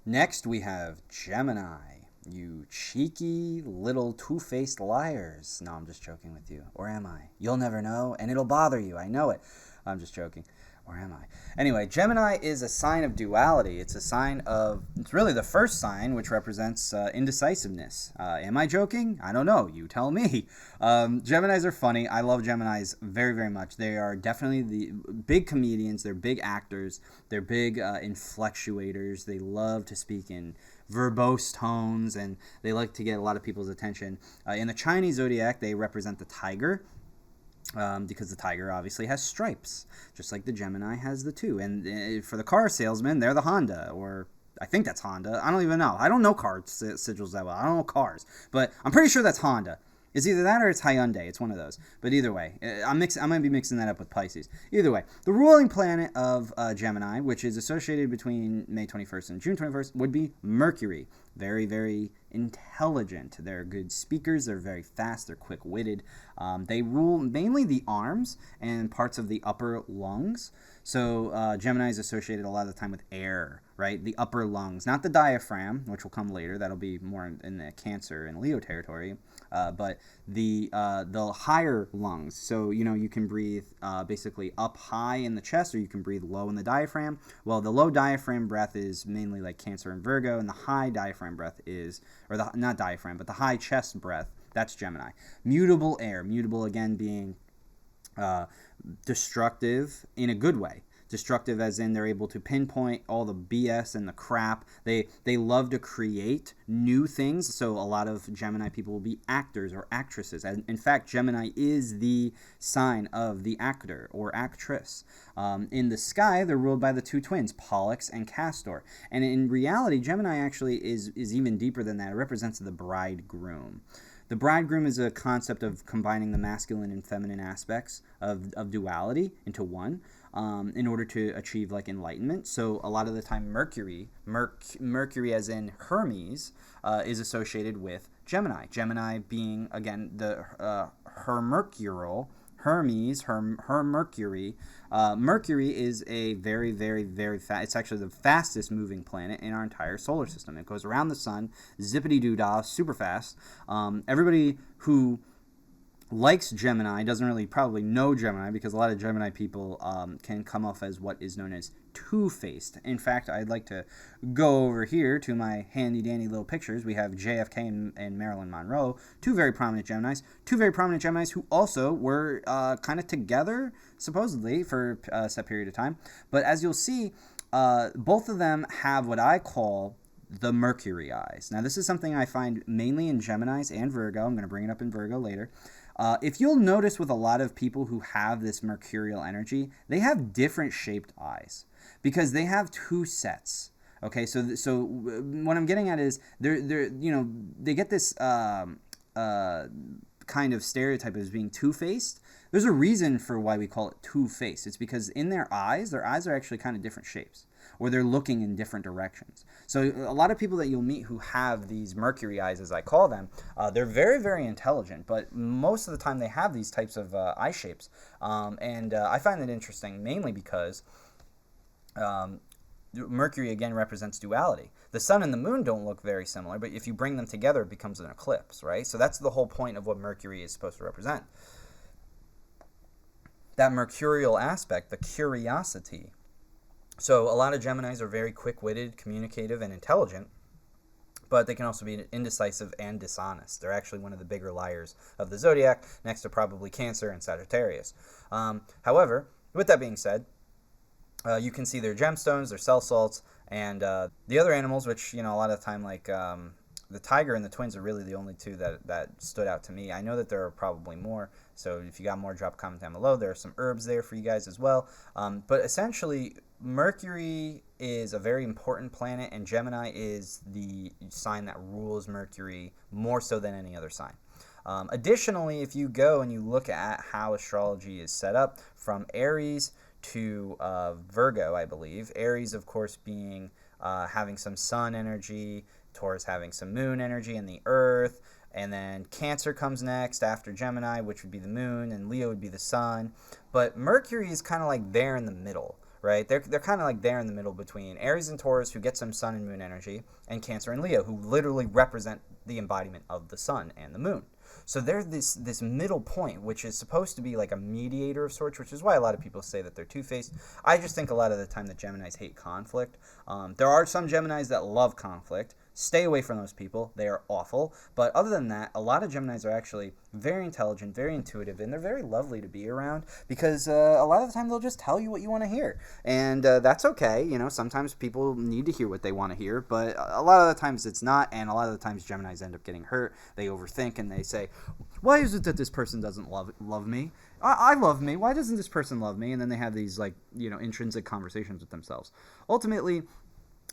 Next, we have Gemini. You cheeky little two-faced liars. No, I'm just joking with you. Or am I? You'll never know, and it'll bother you. I know it. I'm just joking. Or am I? Anyway, Gemini is a sign of duality. It's a sign of, it's really the first sign which represents indecisiveness. Am I joking? I don't know. You tell me. Geminis are funny. I love Geminis very, very much. They are definitely the big comedians. They're big actors. They're big inflectuators. They love to speak in verbose tones, and they like to get a lot of people's attention. In the Chinese zodiac, they represent the tiger. Because the tiger obviously has stripes, just like the Gemini has the two. And for the car salesman, they're the Honda, or I think that's Honda. I don't even know. I don't know car sigils that well. I don't know cars, but I'm pretty sure that's Honda. It's either that or it's Hyundai. It's one of those. But either way, I'm going to be mixing that up with Pisces. Either way, the ruling planet of Gemini, which is associated between May 21st and June 21st, would be Mercury. Very, very intelligent. They're good speakers. They're very fast. They're quick-witted. They rule mainly the arms and parts of the upper lungs. So Gemini is associated a lot of the time with air, right? The upper lungs, not the diaphragm, which will come later. That'll be more in the Cancer and Leo territory. But the higher lungs. So you can breathe basically up high in the chest, or you can breathe low in the diaphragm. Well, the low diaphragm breath is mainly like Cancer and Virgo, and the high diaphragm breath is, or the not diaphragm, but the high chest breath. That's Gemini. Mutable air. Mutable again being destructive in a good way. Destructive as in they're able to pinpoint all the BS and the crap. They love to create new things. So a lot of Gemini people will be actors or actresses. And in fact, Gemini is the sign of the actor or actress. In the sky, they're ruled by the two twins, Pollux and Castor. And in reality, Gemini actually is even deeper than that. It represents the bridegroom. The bridegroom is a concept of combining the masculine and feminine aspects of duality into one in order to achieve like enlightenment. So a lot of the time Mercury as in Hermes, is associated with Gemini. Gemini being, again, the Hermercural, Hermes, her Mercury. Mercury is a very, very, very fast. It's actually the fastest moving planet in our entire solar system. It goes around the sun, zippity doo dah, super fast. Everybody who likes Gemini doesn't really probably know Gemini, because a lot of Gemini people can come off as what is known as two-faced. In fact, I'd like to go over here to my handy-dandy little pictures. We have JFK and Marilyn Monroe, two very prominent Geminis who also were kind of together, supposedly, for a set period of time. But as you'll see, both of them have what I call the Mercury eyes. Now, this is something I find mainly in Geminis and Virgo. I'm going to bring it up in Virgo later. If you'll notice with a lot of people who have this mercurial energy, they have different shaped eyes because they have two sets. Okay, so what I'm getting at is they get this kind of stereotype as being two-faced. There's a reason for why we call it two-faced. It's because in their eyes are actually kind of different shapes, or they're looking in different directions. So a lot of people that you'll meet who have these Mercury eyes, as I call them, they're very, very intelligent, but most of the time they have these types of eye shapes. And I find that interesting, mainly because Mercury, again, represents duality. The sun and the moon don't look very similar, but if you bring them together, it becomes an eclipse, right? So that's the whole point of what Mercury is supposed to represent. That mercurial aspect, the curiosity. So a lot of Geminis are very quick-witted, communicative, and intelligent, but they can also be indecisive and dishonest. They're actually one of the bigger liars of the zodiac, next to probably Cancer and Sagittarius. However, with that being said, you can see their gemstones, their cell salts, and the other animals, which, a lot of the time, like the tiger and the twins are really the only two that stood out to me. I know that there are probably more, so if you got more, drop a comment down below. There are some herbs there for you guys as well. But essentially, Mercury is a very important planet, and Gemini is the sign that rules Mercury more so than any other sign. Additionally, if you go and you look at how astrology is set up from Aries to Virgo, I believe. Aries, of course, being having some sun energy, Taurus having some moon energy and the earth, and then Cancer comes next after Gemini, which would be the moon, and Leo would be the sun. But Mercury is kind of like there in the middle, right? They're kind of like there in the middle between Aries and Taurus, who get some sun and moon energy, and Cancer and Leo, who literally represent the embodiment of the sun and the moon. So they're this middle point, which is supposed to be like a mediator of sorts, which is why a lot of people say that they're two-faced. I just think a lot of the time that Geminis hate conflict. There are some Geminis that love conflict. Stay away from those people. They are awful. But other than that, a lot of Geminis are actually very intelligent, very intuitive, and they're very lovely to be around because a lot of the time they'll just tell you what you want to hear. And that's okay. You know, sometimes people need to hear what they want to hear, but a lot of the times it's not. And a lot of the times Geminis end up getting hurt. They overthink and they say, why is it that this person doesn't love me? I love me. Why doesn't this person love me? And then they have these, like, you know, intrinsic conversations with themselves. Ultimately,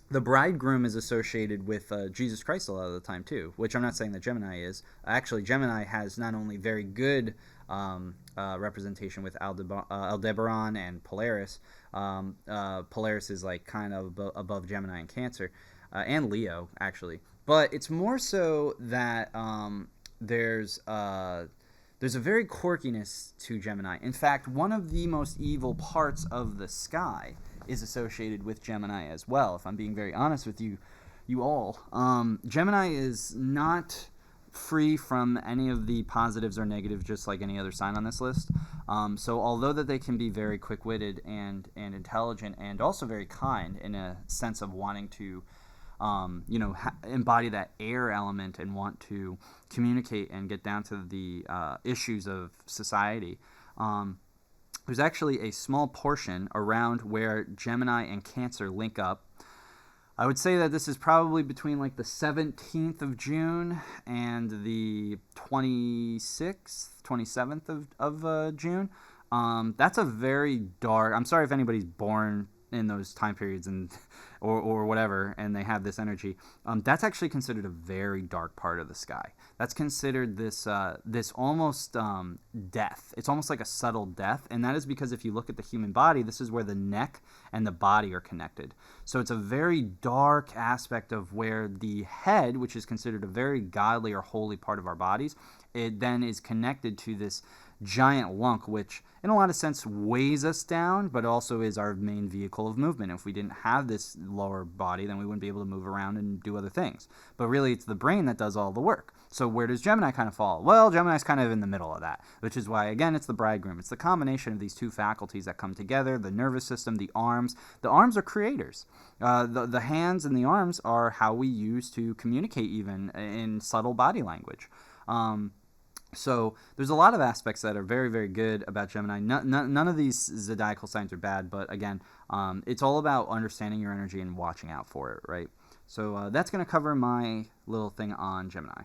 the bridegroom is associated with Jesus Christ a lot of the time too, which I'm not saying that Gemini is. Actually, Gemini has not only very good representation with Aldebaran and Polaris. Polaris is like kind of above Gemini and Cancer, and Leo actually. But it's more so that there's a very quirkiness to Gemini. In fact, one of the most evil parts of the sky is associated with Gemini as well, if I'm being very honest with you all. Gemini is not free from any of the positives or negatives, just like any other sign on this list. So although that they can be very quick-witted and intelligent and also very kind in a sense of wanting to embody that air element and want to communicate and get down to the issues of society, there's actually a small portion around where Gemini and Cancer link up. I would say that this is probably between like the 17th of June and the 26th, 27th of June. That's a very dark... I'm sorry if anybody's born in those time periods and or whatever, and they have this energy. That's actually considered a very dark part of the sky. That's considered this almost death. It's almost like a subtle death, and that is because if you look at the human body, this is where the neck and the body are connected. So it's a very dark aspect of where the head, which is considered a very godly or holy part of our bodies, it then is connected to this giant lunk, which in a lot of sense weighs us down, but also is our main vehicle of movement. If we didn't have this lower body, then we wouldn't be able to move around and do other things. But really, it's the brain that does all the work. So where does Gemini kind of fall? Well, Gemini's kind of in the middle of that, which is why, again, it's the bridegroom. It's the combination of these two faculties that come together, the nervous system, the arms. The arms are creators. The hands and the arms are how we use to communicate even in subtle body language. So there's a lot of aspects that are very, very good about Gemini. None of these zodiacal signs are bad, but again, it's all about understanding your energy and watching out for it, right? So that's going to cover my little thing on Gemini.